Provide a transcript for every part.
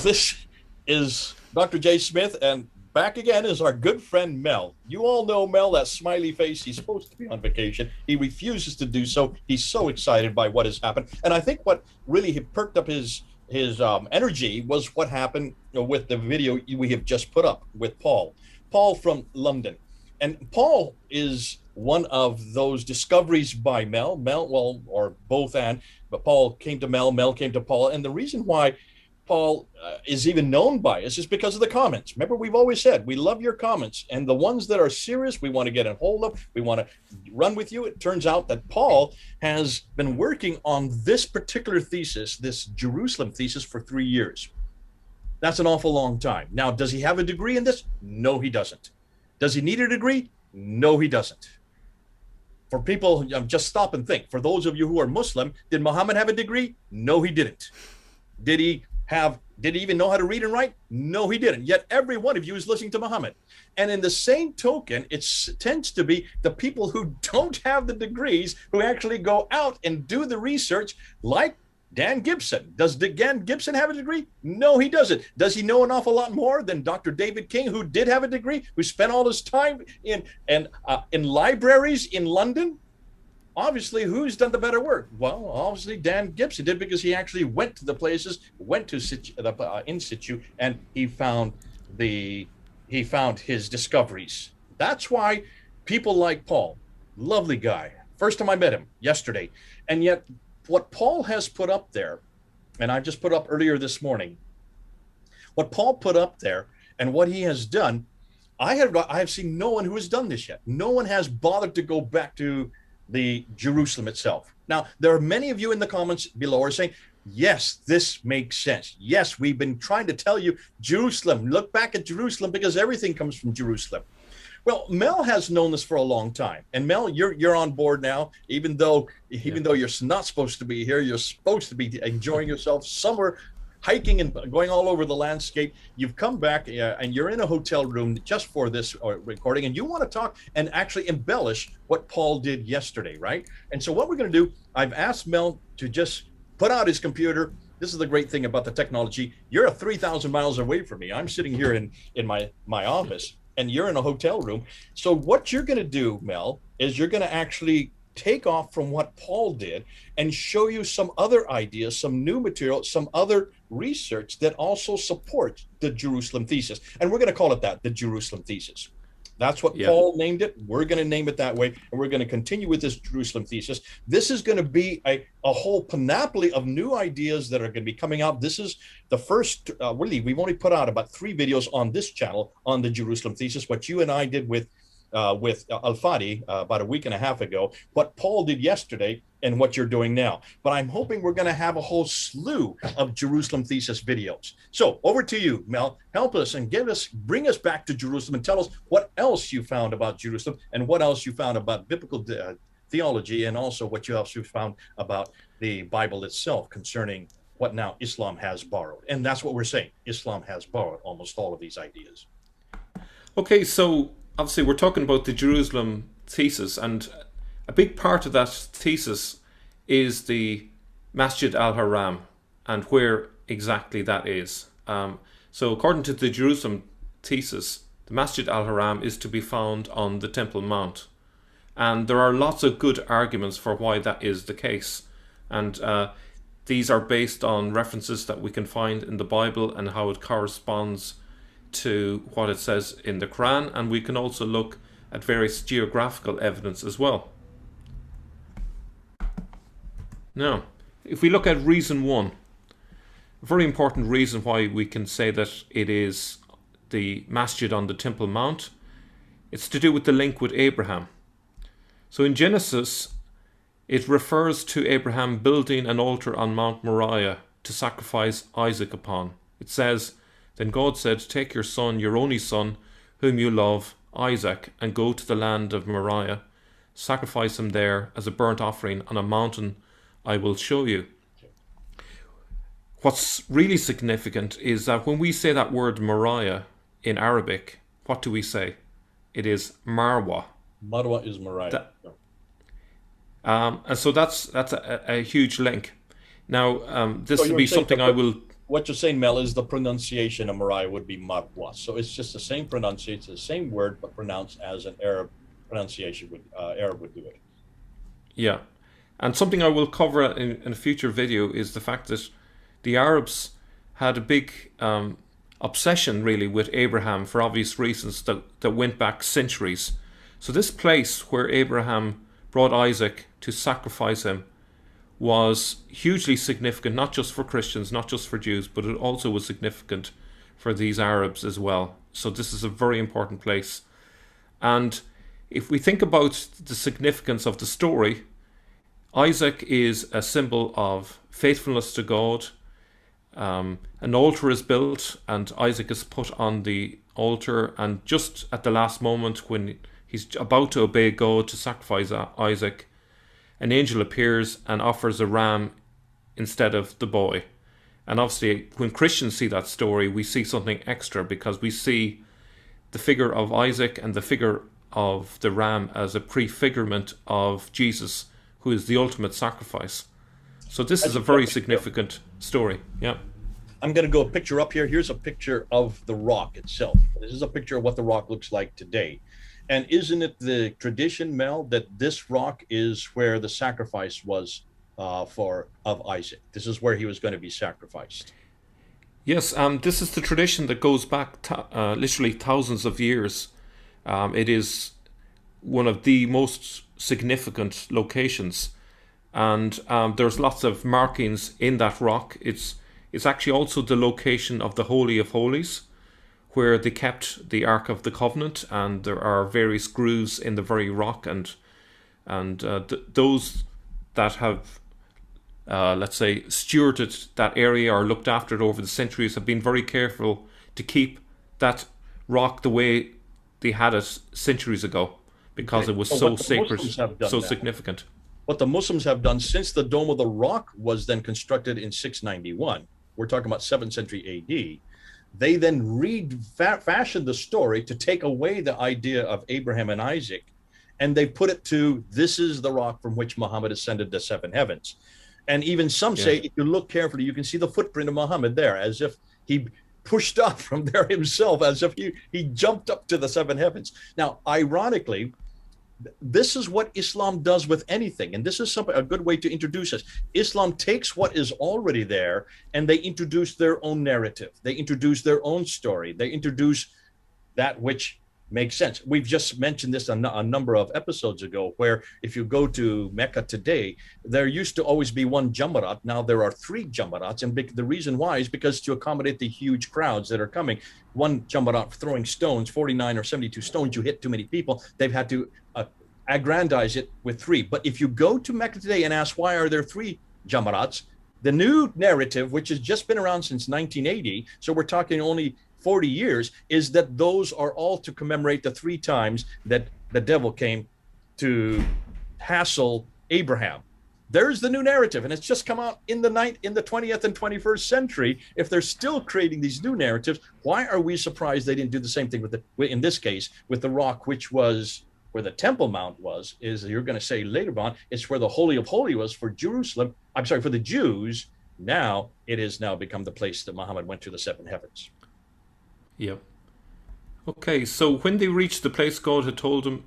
this is Dr. J. Smith, and back again is our good friend Mel. You all know Mel, that smiley face. He's supposed to be on vacation. He refuses to do so. He's so excited by what has happened. And I think what really perked up his energy was what happened with the video we have just put up with Paul from London. And Paul is one of those discoveries by Mel, well, or both, but Paul came to Mel came to Paul. And the reason why Paul is even known by us is because of the comments. Remember, we've always said we love your comments, and the ones that are serious, we want to get a hold of. We want to run with you. It turns out that Paul has been working on this particular thesis, this Jerusalem thesis, for 3 years. That's an awful long time. Now, does he have a degree in this? No, he doesn't. Does he need a degree? No, he doesn't. For people, just stop and think. For those of you who are Muslim, did Muhammad have a degree? No, he didn't. Did he even know how to read and write? No, he didn't. Yet every one of you is listening to Muhammad. And in the same token, it tends to be the people who don't have the degrees who actually go out and do the research, like Dan Gibson. Does Dan Gibson have a degree? No, he doesn't. Does he know an awful lot more than Dr. David King, who did have a degree, who spent all his time in libraries in London? Obviously, who's done the better work? Well, obviously Dan Gibson did, because he actually went to the places, went to in situ, and he found his discoveries. That's why people like Paul, lovely guy. First time I met him yesterday, and yet what Paul has put up there, and I just put up earlier this morning, what Paul put up there and what he has done, I have seen no one who has done this yet. No one has bothered to go back to the Jerusalem itself. Now, there are many of you in the comments below are saying, yes, this makes sense. Yes, we've been trying to tell you Jerusalem. Look back at Jerusalem, because everything comes from Jerusalem. Well, Mel has known this for a long time. And Mel, you're on board now, even though you're not supposed to be here. You're supposed to be enjoying yourself somewhere, hiking and going all over the landscape. You've come back and you're in a hotel room just for this recording, and you want to talk and actually embellish what Paul did yesterday, right? And so what we're going to do, I've asked Mel to just put out his computer. This is the great thing about the technology. You're 3,000 miles away from me. I'm sitting here in my office, and you're in a hotel room. So what you're going to do, Mel, is you're going to actually take off from what Paul did and show you some other ideas, some new material, some other research that also supports the Jerusalem thesis. And we're going to call it that, the Jerusalem thesis. That's what Paul named it. We're going to name it that way. And we're going to continue with this Jerusalem thesis. This is going to be a whole panoply of new ideas that are going to be coming out. This is the first, really, we've only put out about 3 videos on this channel on the Jerusalem thesis, what you and I did with Al-Fadi about a week and a half ago, what Paul did yesterday, and what you're doing now. But I'm hoping we're going to have a whole slew of Jerusalem thesis videos. So over to you, Mel. Help us and bring us back to Jerusalem, and tell us what else you found about Jerusalem, and what else you found about biblical theology, and also what else you found about the Bible itself concerning what now Islam has borrowed. And that's what we're saying. Islam has borrowed almost all of these ideas. Okay, so obviously we're talking about the Jerusalem thesis, and a big part of that thesis is the Masjid al-Haram and where exactly that is. So according to the Jerusalem thesis, the Masjid al-Haram is to be found on the Temple Mount. And there are lots of good arguments for why that is the case. And these are based on references that we can find in the Bible and how it corresponds to what it says in the Quran. And we can also look at various geographical evidence as well. Now, if we look at reason 1, a very important reason why we can say that it is the masjid on the Temple Mount, it's to do with the link with Abraham. So in Genesis, it refers to Abraham building an altar on Mount Moriah to sacrifice Isaac upon. It says, "Then God said, take your son, your only son, whom you love, Isaac, and go to the land of Moriah, sacrifice him there as a burnt offering on a mountain I will show you." What's really significant is that when we say that word Moriah in Arabic, what do we say? It is Marwa. Marwa is Moriah. And so that's a huge link. Now, this will be something I will what you're saying, Mel, is the pronunciation of Moriah would be Marwa. So it's just the same pronunciation, the same word, but pronounced as an Arab pronunciation would Arab would do it. Yeah. And something I will cover in a future video is the fact that the Arabs had a big obsession, really, with Abraham for obvious reasons that went back centuries. So this place where Abraham brought Isaac to sacrifice him was hugely significant, not just for Christians, not just for Jews, but it also was significant for these Arabs as well. So this is a very important place. And if we think about the significance of the story, Isaac is a symbol of faithfulness to God. An altar is built and Isaac is put on the altar, and just at the last moment when he's about to obey God to sacrifice Isaac, an angel appears and offers a ram instead of the boy. And obviously when Christians see that story, we see something extra, because we see the figure of Isaac and the figure of the ram as a prefigurement of Jesus, who is the ultimate sacrifice. So this is a very significant story. Yeah. I'm going to go a picture up here. Here's a picture of the rock itself. This is a picture of what the rock looks like today. And isn't it the tradition, Mel, that this rock is where the sacrifice was of Isaac? This is where he was going to be sacrificed. Yes, this is the tradition that goes back literally thousands of years. It is one of the most significant locations, and there's lots of markings in that rock. It's actually also the location of the Holy of Holies, where they kept the Ark of the Covenant, and there are various grooves in the very rock, and those that have let's say stewarded that area or looked after it over the centuries have been very careful to keep that rock the way they had it centuries ago, because it was so sacred, so significant. What the Muslims have done since the Dome of the Rock was then constructed in 691, we're talking about 7th century AD, they then fashioned the story to take away the idea of Abraham and Isaac, and they put it to, this is the rock from which Muhammad ascended to seven heavens. And even some say, if you look carefully, you can see the footprint of Muhammad there, as if he pushed up from there himself, as if he jumped up to the seven heavens. Now, ironically, this is what Islam does with anything, and this is a good way to introduce us. Islam takes what is already there and they introduce their own narrative. They introduce their own story. They introduce that which makes sense. We've just mentioned this a number of episodes ago, where if you go to Mecca today, there used to always be one Jamarat. Now there are 3 Jamarats, and the reason why is because to accommodate the huge crowds that are coming, one Jamarat throwing stones, 49 or 72 stones, you hit too many people, they've had to aggrandize it with 3. But if you go to Mecca today and ask why are there 3 Jamarats, the new narrative, which has just been around since 1980, so we're talking only 40 years, is that those are all to commemorate the 3 times that the devil came to hassle Abraham. There's the new narrative, and it's just come out in the 20th and 21st century. If they're still creating these new narratives, why are we surprised they didn't do the same thing in this case, with the rock, which was where the Temple Mount was, is you're going to say later on, it's where the Holy of Holies was for Jerusalem. I'm sorry, for the Jews. Now it has now become the place that Muhammad went to the 7 heavens. Yep. Okay, so when they reached the place God had told him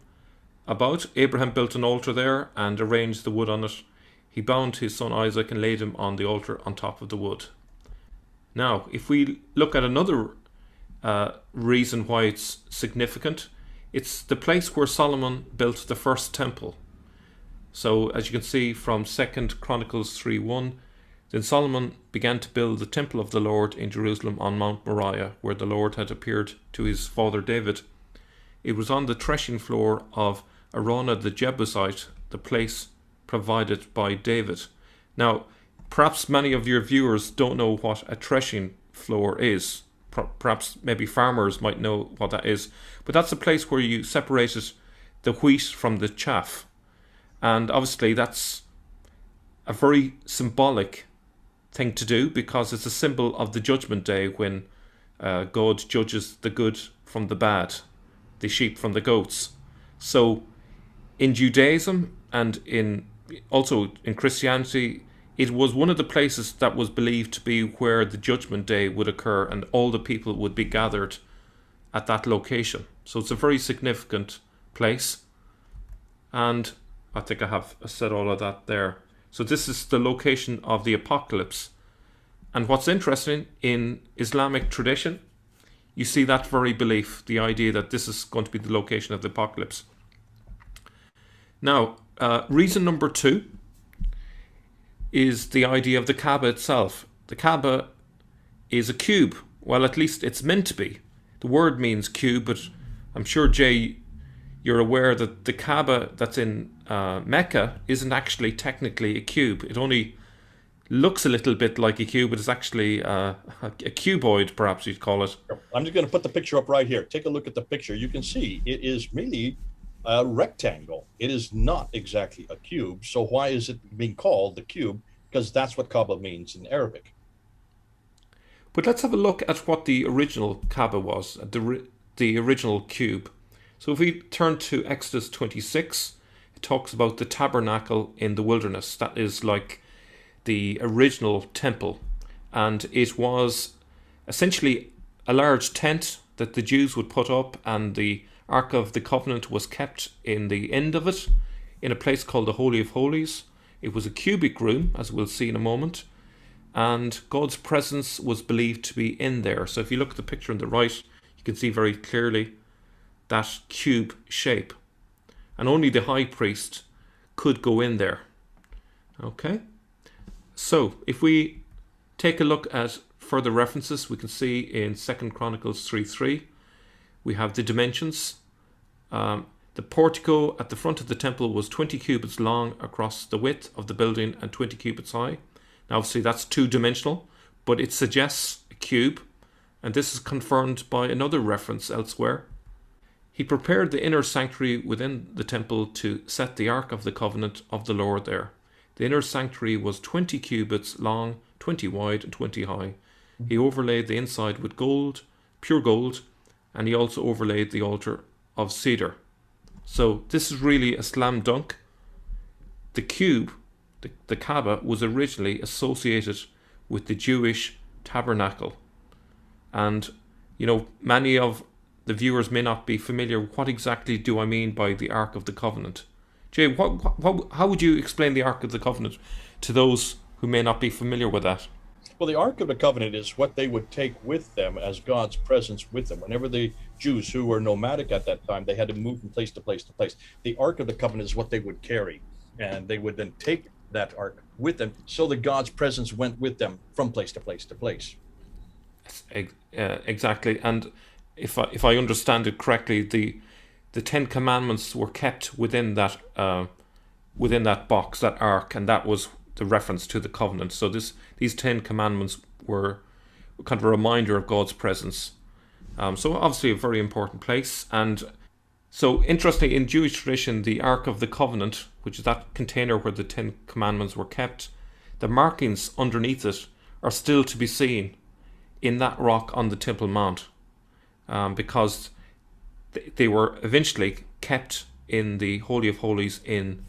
about, Abraham built an altar there and arranged the wood on it. He bound his son Isaac and laid him on the altar on top of the wood. Now, if we look at another reason why it's significant, it's the place where Solomon built the first temple. So, as you can see from 2 Chronicles 3:1, then Solomon began to build the temple of the Lord in Jerusalem on Mount Moriah, where the Lord had appeared to his father David. It was on the threshing floor of Araunah the Jebusite, the place provided by David. Now, perhaps many of your viewers don't know what a threshing floor is. Perhaps maybe farmers might know what that is. But that's a place where you separated the wheat from the chaff. And obviously that's a very symbolic thing to do, because it's a symbol of the judgment day when God judges the good from the bad, the sheep from the goats. So in Judaism and also in Christianity, it was one of the places that was believed to be where the Judgment Day would occur and all the people would be gathered at that location. So it's a very significant place. And I think I have said all of that there. So this is the location of the apocalypse. And what's interesting in Islamic tradition, you see that very belief, the idea that this is going to be the location of the apocalypse. Now, reason number 2 is the idea of the Kaaba itself. The Kaaba is a cube. Well, at least it's meant to be. The word means cube, but I'm sure, Jay, you're aware that the Kaaba that's in Mecca isn't actually technically a cube. It only looks a little bit like a cube, but it's actually a cuboid, perhaps you'd call it. I'm just going to put the picture up right here. Take a look at the picture. You can see it is really a rectangle. It is not exactly a cube. So why is it being called the cube? Because that's what Kaaba means in Arabic. But let's have a look at what the original Kaaba was, the original cube. So if we turn to Exodus 26, it talks about the tabernacle in the wilderness. That is like the original temple. And it was essentially a large tent that the Jews would put up, and the Ark of the Covenant was kept in the end of it, in a place called the Holy of Holies. It was a cubic room, as we'll see in a moment, and God's presence was believed to be in there. So if you look at the picture on the right, you can see very clearly that cube shape. And only the high priest could go in there. Okay? So if we take a look at further references, we can see in 2 Chronicles 3:3, we have the dimensions. The portico at the front of the temple was 20 cubits long across the width of the building and 20 cubits high. Now obviously that's two-dimensional, but it suggests a cube, and this is confirmed by another reference elsewhere. He prepared the inner sanctuary within the temple to set the Ark of the Covenant of the Lord there. The inner sanctuary was 20 cubits long, 20 wide and 20 high. He overlaid the inside with gold, pure gold, and he also overlaid the altar of cedar. So this is really a slam dunk. The cube, the Kaaba, was originally associated with the Jewish tabernacle. And, you know, many of the viewers may not be familiar. What exactly do I mean by the Ark of the Covenant? Jay, how would you explain the Ark of the Covenant to those who may not be familiar with that? Well, the Ark of the Covenant is what they would take with them as God's presence with them. Whenever the Jews who were nomadic at that time, they had to move from place to place to place. The Ark of the Covenant is what they would carry, and they would then take that Ark with them so that God's presence went with them from place to place to place. Exactly. And if I understand it correctly, the 10 Commandments were kept within that box, that ark, and that was the reference to the covenant. So these 10 Commandments were kind of a reminder of God's presence. So obviously a very important place. And so interestingly, in Jewish tradition, the Ark of the Covenant, which is that container where the 10 Commandments were kept, the markings underneath it are still to be seen in that rock on the Temple Mount, because they were eventually kept in the Holy of Holies in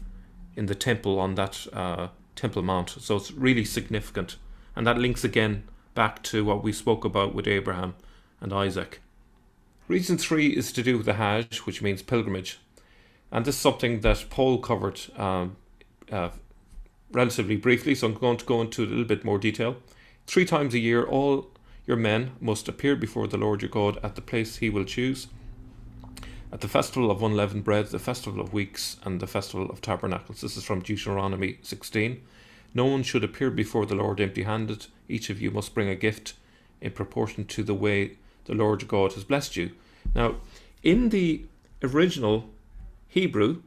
the temple on that Temple Mount. So it's really significant. And that links again back to what we spoke about with Abraham and Isaac. Reason 3 is to do with the Hajj, which means pilgrimage. And this is something that Paul covered relatively briefly, so I'm going to go into a little bit more detail. 3 times a year, all your men must appear before the Lord your God at the place he will choose, at the festival of unleavened bread, the festival of weeks, and the festival of tabernacles. This is from Deuteronomy 16. No one should appear before the Lord empty-handed. Each of you must bring a gift in proportion to the way the Lord your God has blessed you. Now, in the original Hebrew,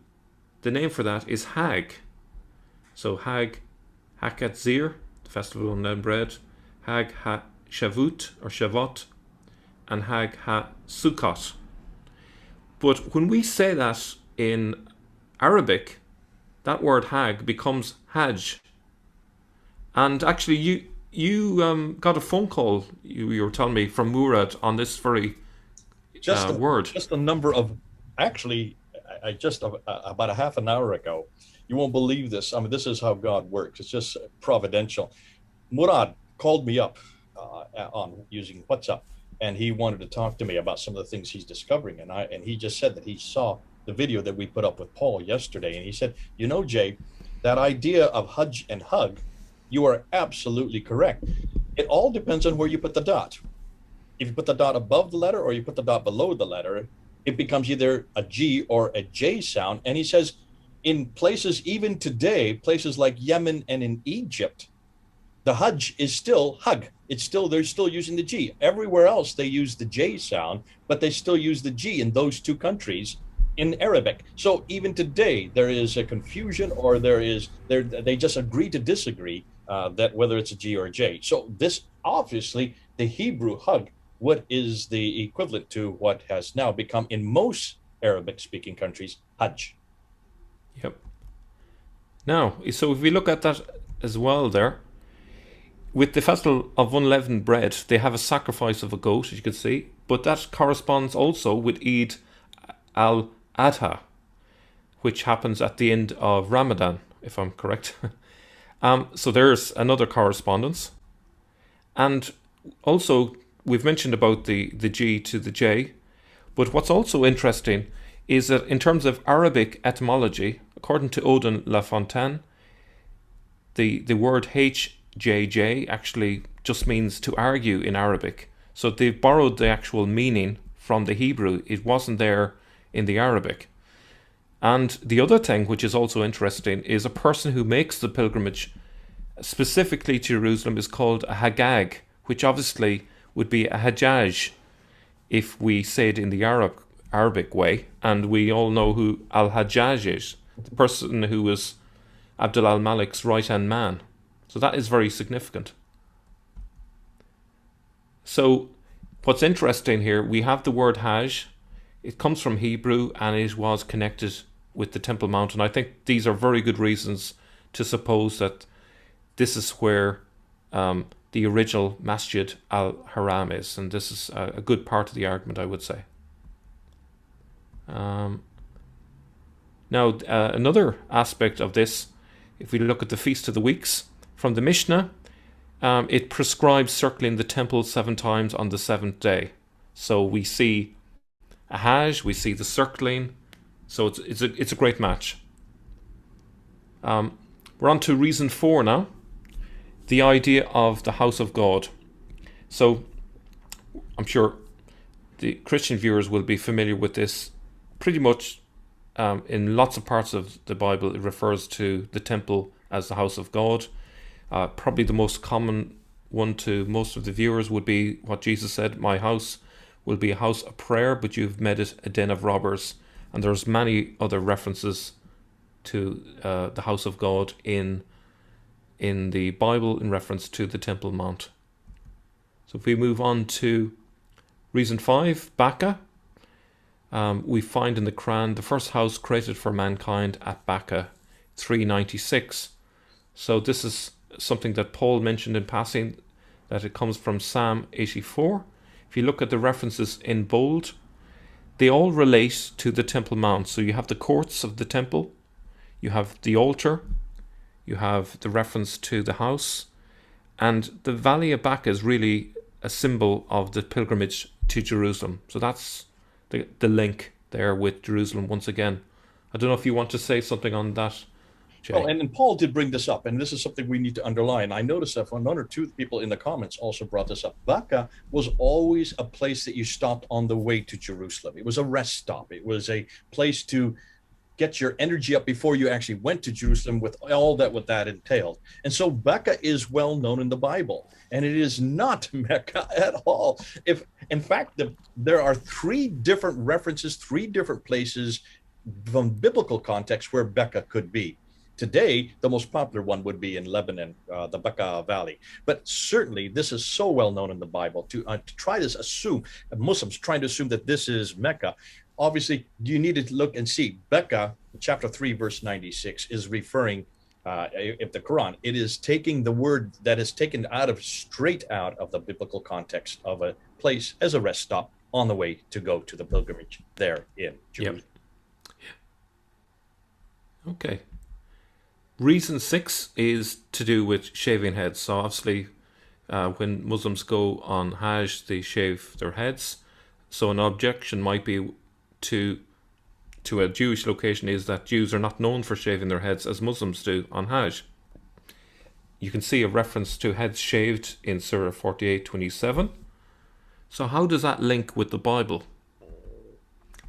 the name for that is Hag. So Hag HaKatzir, the festival of unleavened bread, Hag HaShavut or Shavot, and Hag HaSukkot. But when we say that in Arabic, that word Hag becomes Hajj. And actually, you got a phone call, you were telling me, from Murad on this very word. Just a number of, actually, I just about a half an hour ago, you won't believe this. I mean, this is how God works. It's just providential. Murad called me up on using WhatsApp, and he wanted to talk to me about some of the things he's discovering. And he just said that he saw the video that we put up with Paul yesterday, and he said, you know, Jay, that idea of hajj and hug, you are absolutely correct. It all depends on where you put the dot. If you put the dot above the letter or you put the dot below the letter, it becomes either a G or a J sound. And he says, in places, even today, places like Yemen and in Egypt, the Hajj is still hug. It's still, they're still using the G. Everywhere else, they use the J sound, but they still use the G in those two countries in Arabic. So even today, there is a confusion, or they just agree to disagree that whether it's a G or a J. So this, obviously, the Hebrew hug, what is the equivalent to what has now become in most Arabic speaking countries, Hajj. Yep. Now, so if we look at that as well there, with the festival of unleavened bread, they have a sacrifice of a goat, as you can see, but that corresponds also with Eid al-Adha, which happens at the end of Ramadan, if I'm correct. So there's another correspondence. And also, we've mentioned about the G to the J, but what's also interesting is that in terms of Arabic etymology, according to Odin Lafontaine, the word HJJ actually just means to argue in Arabic. So they've borrowed the actual meaning from the Hebrew. It wasn't there in the Arabic. And the other thing which is also interesting is a person who makes the pilgrimage specifically to Jerusalem is called a Hagag, which obviously would be a Hajjaj if we say it in the Arabic way. And we all know who Al-Hajjaj is, the person who was Abdul al-Malik's right-hand man. So that is very significant. So what's interesting here, we have the word Hajj. It comes from Hebrew and it was connected with the Temple Mount. And I think these are very good reasons to suppose that this is where the original Masjid al-Haram is. And this is a good part of the argument, I would say. Now, another aspect of this, if we look at the Feast of the Weeks, from the Mishnah, it prescribes circling the temple 7 times on the 7th day. So we see a Hajj, we see the circling, so it's a great match. We're on to reason 4 now, the idea of the house of God. So I'm sure the Christian viewers will be familiar with this. Pretty much in lots of parts of the Bible, it refers to the temple as the house of God. Probably the most common one to most of the viewers would be what Jesus said, my house will be a house of prayer, but you've made it a den of robbers. And there's many other references to the house of God in the Bible in reference to the Temple Mount. So if we move on to reason 5, Baka, we find in the Quran the first house created for mankind at Baka, 396. So this is something that Paul mentioned in passing, that it comes from Psalm 84. If you look at the references in bold, they all relate to the Temple Mount. So you have the courts of the temple, you have the altar, you have the reference to the house, and the Valley of Baca is really a symbol of the pilgrimage to Jerusalem. So that's the link there with Jerusalem once again. I don't know if you want to say something on that, Jay. Well, and Paul did bring this up, and this is something we need to underline. I noticed that one or two people in the comments also brought this up. Baka was always a place that you stopped on the way to Jerusalem. It was a rest stop. It was a place to get your energy up before you actually went to Jerusalem, with all that what that entailed. And so Becca is well known in the Bible, and it is not Mecca at all. If in fact there are 3 different references, 3 different places from biblical context where Becca could be. Today, the most popular one would be in Lebanon, the Bekaa Valley. But certainly, this is so well known in the Bible. To try to assume, Muslims trying to assume that this is Mecca, obviously, you need to look and see. Becca, chapter 3, verse 96, is referring, if the Quran, it is taking the word that is taken straight out of the biblical context of a place as a rest stop on the way to go to the pilgrimage there in Jerusalem. Yep. Okay. Reason 6 is to do with shaving heads. So obviously, when Muslims go on Hajj, they shave their heads. So an objection might be to a Jewish location is that Jews are not known for shaving their heads as Muslims do on Hajj. You can see a reference to heads shaved in Surah 48:27. So how does that link with the Bible?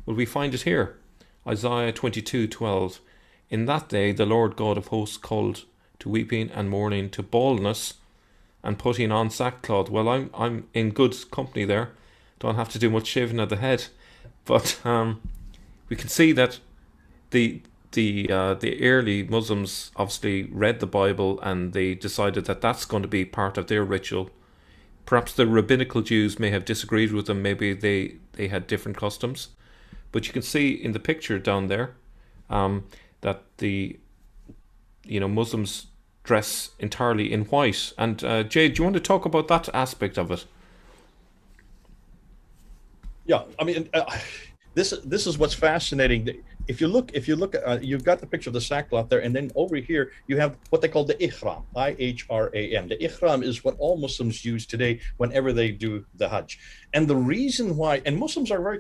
Well, we find it here. Isaiah 22:12. In that day the Lord God of hosts called to weeping and mourning, to baldness and putting on sackcloth. Well, I'm in good company there. Don't have to do much shaving of the head. But we can see that the early Muslims obviously read the Bible and they decided that that's going to be part of their ritual. Perhaps the rabbinical Jews may have disagreed with them. Maybe they had different customs. But you can see in the picture down there that the Muslims dress entirely in white. And Jay, do you want to talk about that aspect of it? Yeah, I mean, this is what's fascinating. If you look, you've got the picture of the sackcloth there, and then over here you have what they call the ihram, ihram. The ihram is what all Muslims use today whenever they do the Hajj. And the reason why, and Muslims are very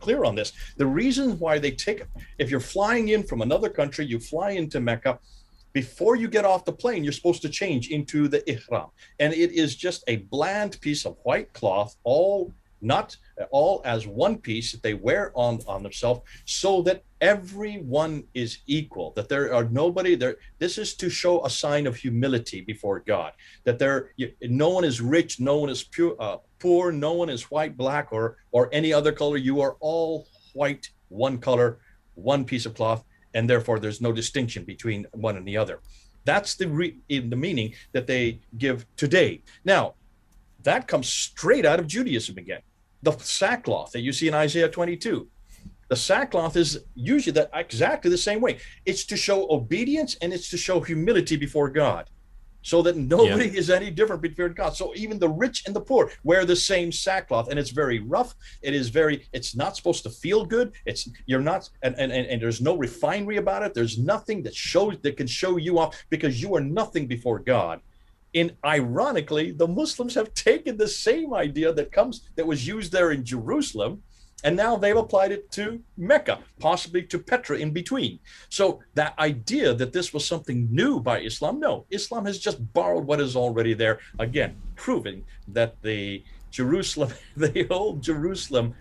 clear on this, the reason why they take, if you're flying in from another country, you fly into Mecca, before you get off the plane, you're supposed to change into the ihram. And it is just a bland piece of white cloth, not all as one piece that they wear on themselves, so that everyone is equal, that there are nobody there. This is to show a sign of humility before God, that no one is rich, no one is poor, no one is white, black, or any other color. You are all white, one color, one piece of cloth, and therefore there's no distinction between one and the other. That's the meaning that they give today. Now, that comes straight out of Judaism again. The sackcloth that you see in Isaiah 22. The sackcloth is usually exactly the same way. It's to show obedience and it's to show humility before God, so that nobody is any different before God. So even the rich and the poor wear the same sackcloth, and it's very rough. It's not supposed to feel good. You're not, and there's no refinery about it. There's nothing that can show you off, because you are nothing before God. Ironically, the Muslims have taken the same idea that was used there in Jerusalem, and now they've applied it to Mecca, possibly to Petra in between. So that idea that this was something new by Islam, no, Islam has just borrowed what is already there, again, proving that the old Jerusalem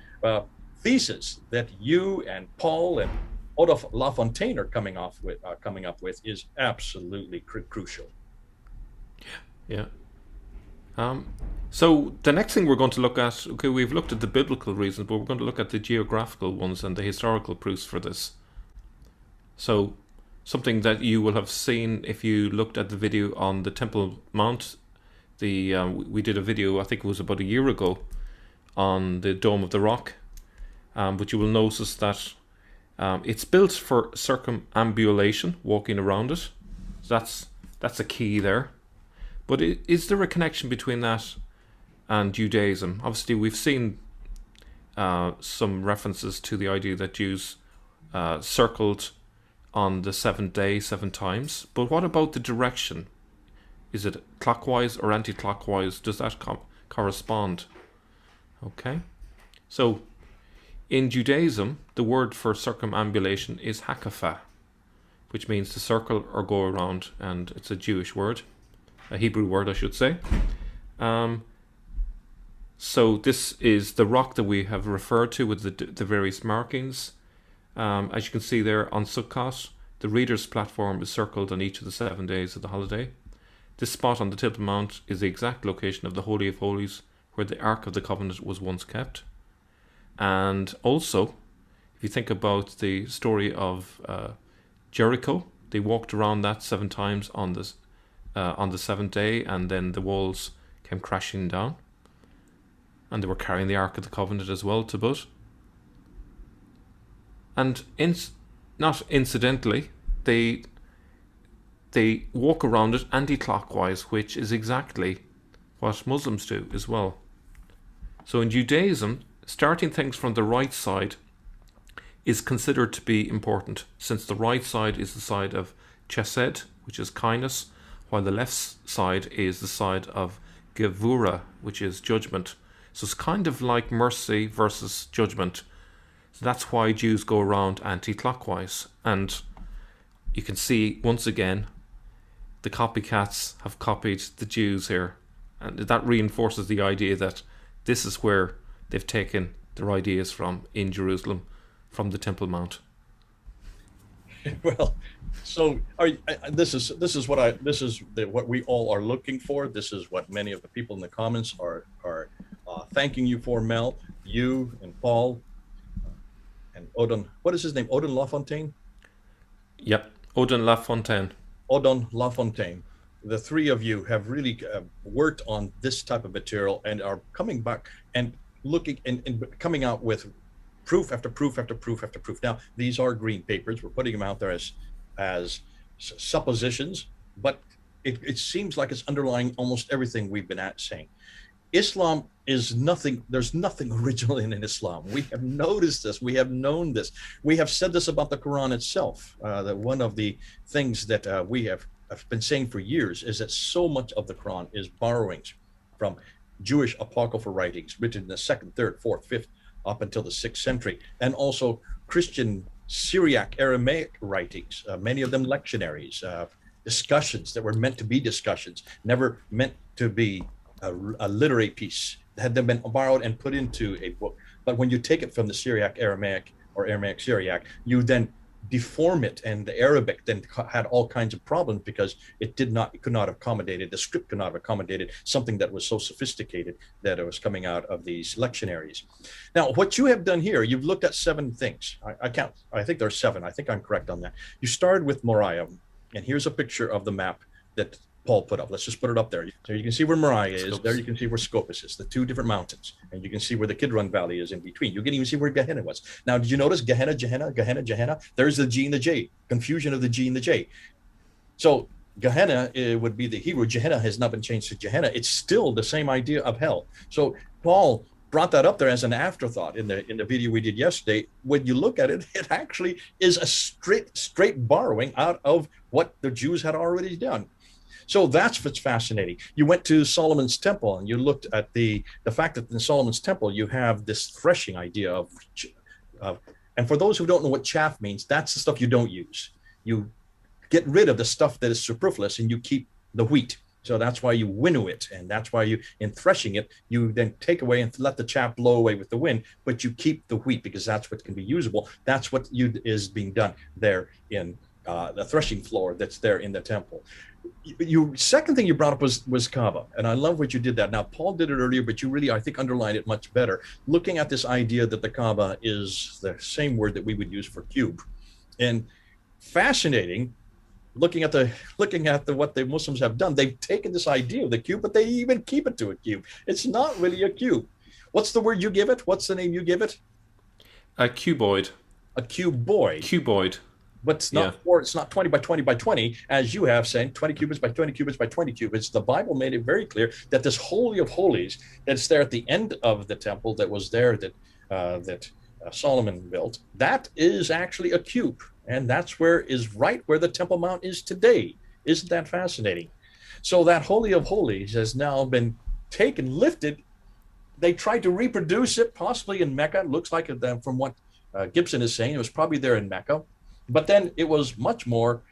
thesis that you and Paul and Otto Lafontaine are coming up with is absolutely crucial. Yeah. So the next thing we're going to look at, okay, we've looked at the biblical reasons, but we're going to look at the geographical ones and the historical proofs for this. So something that you will have seen if you looked at the video on the Temple Mount. We did a video, I think it was about a year ago, on the Dome of the Rock. But you will notice that it's built for circumambulation, walking around it. So that's a key there. But is there a connection between that and Judaism? Obviously, we've seen some references to the idea that Jews circled on the seventh day 7 times. But what about the direction? Is it clockwise or anti-clockwise? Does that correspond? Okay. So, in Judaism, the word for circumambulation is hakafah, which means to circle or go around, and it's a Jewish word. A Hebrew word, I should say. So this is the rock that we have referred to with the various markings. As you can see there on Sukkot, the reader's platform is circled on each of the 7 days of the holiday. This spot on the Temple Mount is the exact location of the Holy of Holies, where the Ark of the Covenant was once kept. And also, if you think about the story of Jericho, they walked around that 7 times on the 7th day, and then the walls came crashing down, and they were carrying the Ark of the Covenant as well to boot. And not incidentally, they walk around it anti-clockwise, which is exactly what Muslims do as well. So in Judaism, starting things from the right side, is considered to be important, since the right side is the side of chesed, which is kindness, while the left side is the side of gevura, which is judgment. So it's kind of like mercy versus judgment. So that's why Jews go around anti-clockwise. And you can see, once again, the copycats have copied the Jews here. And that reinforces the idea that this is where they've taken their ideas from in Jerusalem, from the Temple Mount. Well, so this is what we all are looking for. This is what many of the people in the comments are thanking you for, Mel. You and Paul and Odin. What is his name? Odin LaFontaine. Yep, Odin LaFontaine. Odin LaFontaine. The three of you have really worked on this type of material and are coming back and looking and coming out with proof after proof after proof after proof. Now, these are green papers. We're putting them out there as suppositions, but it seems like it's underlying almost everything we've been saying. Islam is nothing. There's nothing original in Islam. We have noticed this. We have known this. We have said this about the Quran itself. That one of the things that we have been saying for years is that so much of the Quran is borrowings from Jewish apocryphal writings written in the 2nd, 3rd, 4th, 5th, up until the 6th century, and also Christian Syriac Aramaic writings, many of them lectionaries, discussions that were meant to be discussions, never meant to be a literary piece. Had them been borrowed and put into a book. But when you take it from the Syriac Aramaic or Aramaic Syriac, you then deform it, and the Arabic then had all kinds of problems because it could not have accommodated, the script could not have accommodated something that was so sophisticated that it was coming out of these lectionaries. Now, what you have done here, you've looked at 7 things. I think there are 7. I think I'm correct on that. You started with Moriah, and here's a picture of the map that Paul put up. Let's just put it up there. So you can see where Moriah is. Scopus. There you can see where Scopus is, the 2 different mountains. And you can see where the Kidron Valley is in between. You can even see where Gehenna was. Now, did you notice Gehenna, Gehenna, Gehenna, Gehenna? There's the G and the J, confusion of the G and the J. So Gehenna would be the Hebrew. Gehenna has not been changed to Gehenna. It's still the same idea of hell. So Paul brought that up there as an afterthought in the video we did yesterday. When you look at it, it actually is a straight borrowing out of what the Jews had already done. So that's what's fascinating. You went to Solomon's temple and you looked at the fact that in Solomon's temple you have this threshing idea of and for those who don't know what chaff means, that's the stuff you don't use. You get rid of the stuff that is superfluous and you keep the wheat. So that's why you winnow it, and that's why you, in threshing it, you then take away and let the chaff blow away with the wind, but you keep the wheat because that's what can be usable. That's what is being done there in the threshing floor that's there in the temple. Second thing you brought up was Kaaba, and I love what you did that. Now, Paul did it earlier, but you really, I think, underlined it much better, looking at this idea that the Kaaba is the same word that we would use for cube. And fascinating, looking at what the Muslims have done, they've taken this idea of the cube, but they even keep it to a cube. It's not really a cube. What's the word you give it? What's the name you give it? A cuboid. A cuboid. Cuboid. But it's not it's not 20 by 20 by 20, as you have saying 20 cubits by 20 cubits by 20 cubits. The Bible made it very clear that this Holy of Holies that's there at the end of the temple that was there that Solomon built, that is actually a cube. And that's where the Temple Mount is today. Isn't that fascinating? So that Holy of Holies has now been taken, lifted. They tried to reproduce it, possibly in Mecca. It looks like it, from what Gibson is saying, it was probably there in Mecca. But then it was much more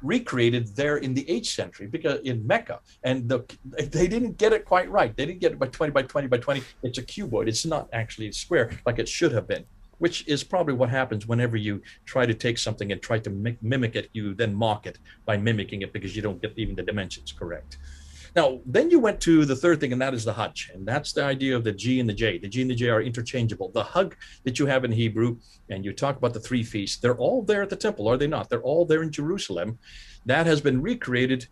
recreated there in the 8th century, because in Mecca, and they didn't get it quite right. They didn't get it by 20 by 20 by 20. It's a cuboid. It's not actually a square like it should have been, which is probably what happens whenever you try to take something and try to mimic it. You then mock it by mimicking it because you don't get even the dimensions correct. Now, then you went to the third thing, and that is the Hajj. And that's the idea of the G and the J. The G and the J are interchangeable. The Hajj that you have in Hebrew, and you talk about the 3 feasts, they're all there at the temple, are they not? They're all there in Jerusalem. That has been recreated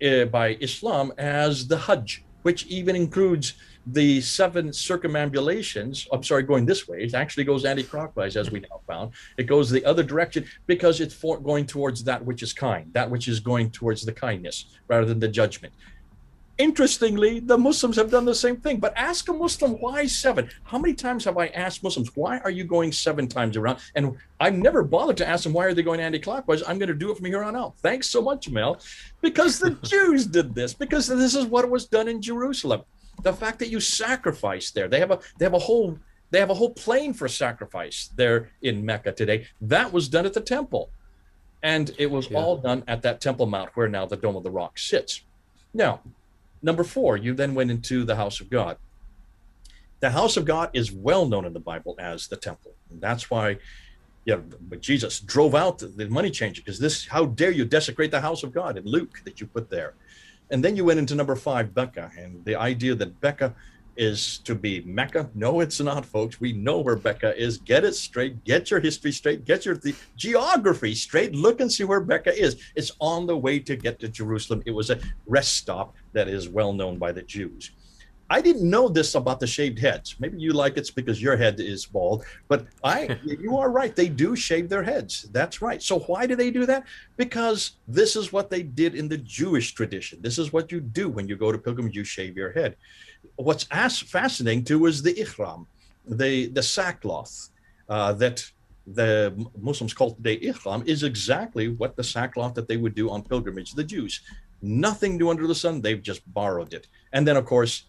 by Islam as the Hajj, which even includes the 7 circumambulations. I'm sorry, going this way. It actually goes anti-clockwise, as we now found. It goes the other direction because it's going towards that which is kind, that which is going towards the kindness rather than the judgment. Interestingly, the Muslims have done the same thing. But ask a Muslim, why 7? How many times have I asked Muslims, why are you going 7 times around? And I've never bothered to ask them, why are they going anti-clockwise? I'm going to do it from here on out. Thanks so much, Mel. Because the Jews did this, because this is what was done in Jerusalem. The fact that you sacrifice there, they have a whole plain for sacrifice there in Mecca today. That was done at the temple. And it was all done at that Temple Mount where now the Dome of the Rock sits. Now, number 4, you then went into the house of God. The house of God is well known in the Bible as the temple. And that's why Jesus drove out the money changer, because this, how dare you desecrate the house of God in Luke that you put there. And then you went into number 5, Becca, and the idea that Becca is to be Mecca. No, it's not, folks. We know where Becca is. Get it straight. Get your history straight. Get your geography straight. Look and see where Becca is. It's on the way to get to Jerusalem. It was a rest stop that is well known by the Jews. I didn't know this about the shaved heads. Maybe you like it's because your head is bald, but you are right. They do shave their heads. That's right. So why do they do that? Because this is what they did in the Jewish tradition. This is what you do when you go to pilgrimage. You shave your head. What's fascinating too is the ihram, the sackcloth that the Muslims call today ihram is exactly what the sackcloth that they would do on pilgrimage. The Jews, nothing new under the sun. They've just borrowed it. And then, of course,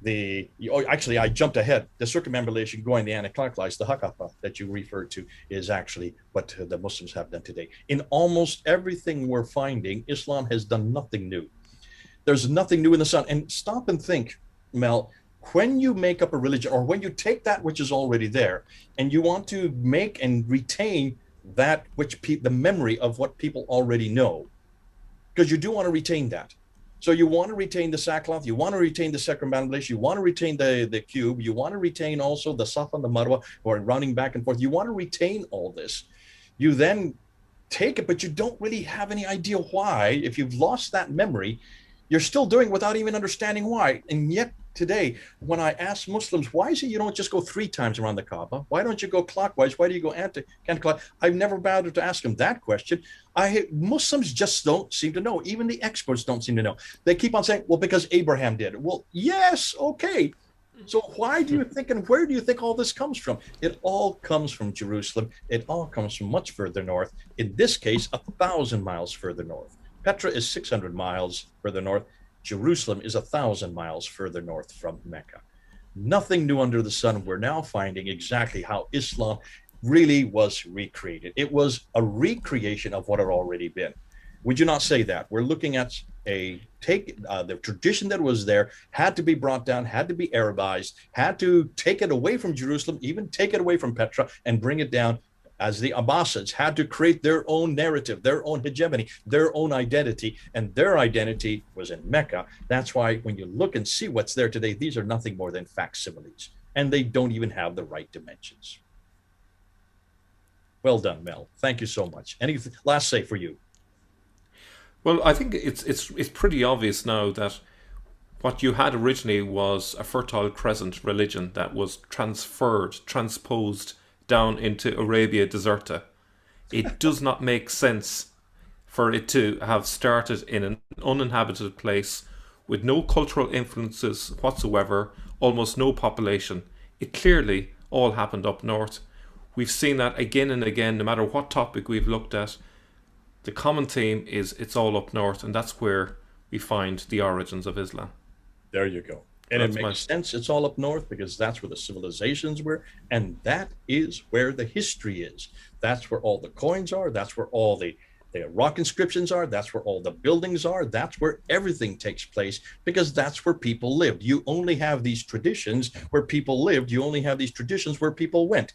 actually, I jumped ahead. The circumambulation going the anti-clockwise, the hakapa that you referred to, is actually what the Muslims have done today. In almost everything we're finding, Islam has done nothing new. There's nothing new in the sun. And stop and think, Mel, when you make up a religion, or when you take that which is already there and you want to make and retain that which the memory of what people already know, because you do want to retain that. So you want to retain the sackcloth, you want to retain the circumambulation, you want to retain the cube, you want to retain also the Safa and the Marwa, or running back and forth. You want to retain all this. You then take it, but you don't really have any idea why. If you've lost that memory, you're still doing it without even understanding why. And yet today, when I ask Muslims, why is it you don't just go 3 times around the Kaaba? Why don't you go clockwise? Why do you go anti-clockwise? I've never bothered to ask them that question. Muslims just don't seem to know. Even the experts don't seem to know. They keep on saying, well, because Abraham did it. Well, yes, okay. So why do you think, and where do you think all this comes from? It all comes from Jerusalem. It all comes from much further north. In this case, 1,000 miles further north. Petra is 600 miles further north. Jerusalem is 1,000 miles further north from Mecca. Nothing new under the sun. We're now finding exactly how Islam really was recreated. It was a recreation of what had already been. Would you not say that? We're looking at the tradition that was there had to be brought down, had to be Arabized, had to take it away from Jerusalem, even take it away from Petra and bring it down, as the Abbasids had to create their own narrative, their own hegemony, their own identity, and their identity was in Mecca. That's why when you look and see what's there today, these are nothing more than facsimiles, and they don't even have the right dimensions. Well done, Mel. Thank you so much. Any last say for you? Well, I think it's pretty obvious now that what you had originally was a Fertile Crescent religion that was transposed down into Arabia Deserta. It does not make sense for it to have started in an uninhabited place with no cultural influences whatsoever, almost no population. It clearly all happened up north. We've seen that again and again, no matter what topic we've looked at. The common theme is it's all up north, and that's where we find the origins of Islam. There you go. And it makes sense. It's all up north because that's where the civilizations were. And that is where the history is. That's where all the coins are. That's where all the rock inscriptions are. That's where all the buildings are. That's where everything takes place because that's where people lived. You only have these traditions where people lived. You only have these traditions where people went.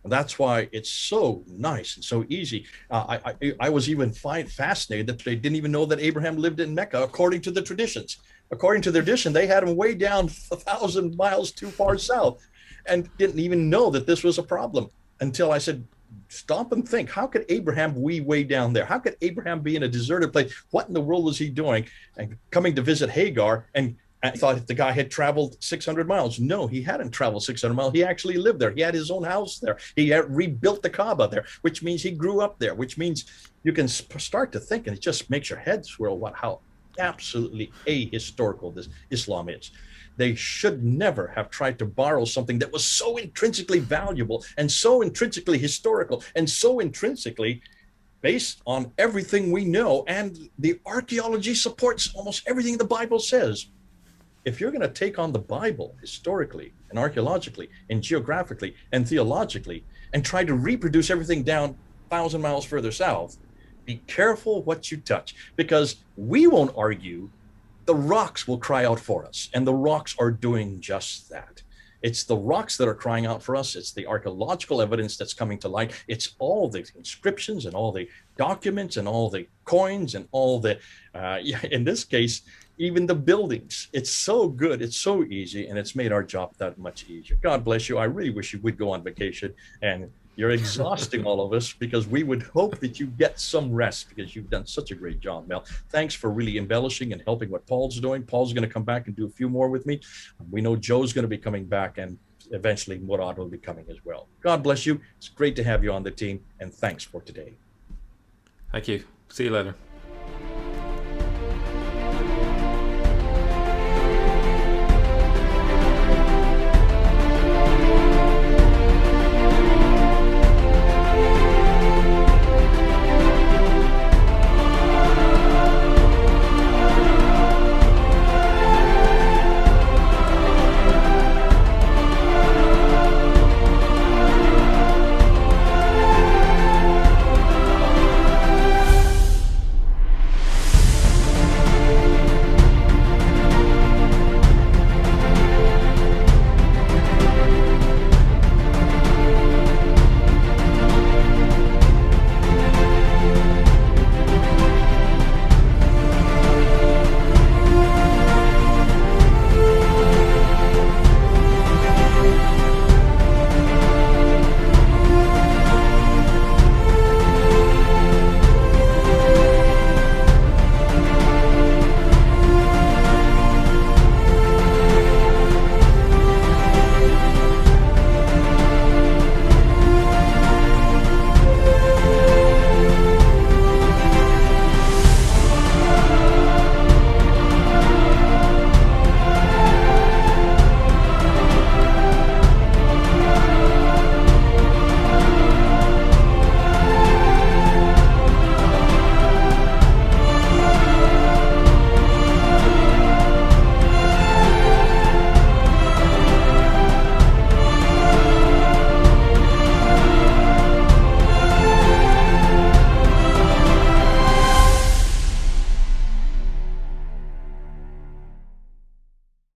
That's why it's so nice and so easy. I was even fascinated that they didn't even know that Abraham lived in Mecca, according to the traditions. According to their tradition, they had him way down 1,000 miles too far south and didn't even know that this was a problem until I said, stop and think. How could Abraham be way down there? How could Abraham be in a deserted place? What in the world was he doing? And coming to visit Hagar, and I thought the guy had traveled 600 miles. No, he hadn't traveled 600 miles. He actually lived there. He had his own house there. He had rebuilt the Kaaba there, which means he grew up there, which means you can start to think, and it just makes your head swirl how absolutely ahistorical this Islam is. They should never have tried to borrow something that was so intrinsically valuable and so intrinsically historical and so intrinsically based on everything we know. And the archaeology supports almost everything the Bible says. If you're going to take on the Bible historically and archaeologically and geographically and theologically and try to reproduce everything down 1,000 miles further south, be careful what you touch, because we won't argue. The rocks will cry out for us, and the rocks are doing just that. It's the rocks that are crying out for us. It's the archaeological evidence that's coming to light. It's all the inscriptions and all the documents and all the coins and all the, in this case, even the buildings. It's so good. It's so easy, and it's made our job that much easier. God bless you. I really wish you would go on vacation, and you're exhausting all of us, because we would hope that you get some rest, because you've done such a great job, Mel. Thanks for really embellishing and helping what Paul's doing. Paul's going to come back and do a few more with me. We know Joe's going to be coming back, and eventually Murad will be coming as well. God bless you. It's great to have you on the team, and thanks for today. Thank you. See you later.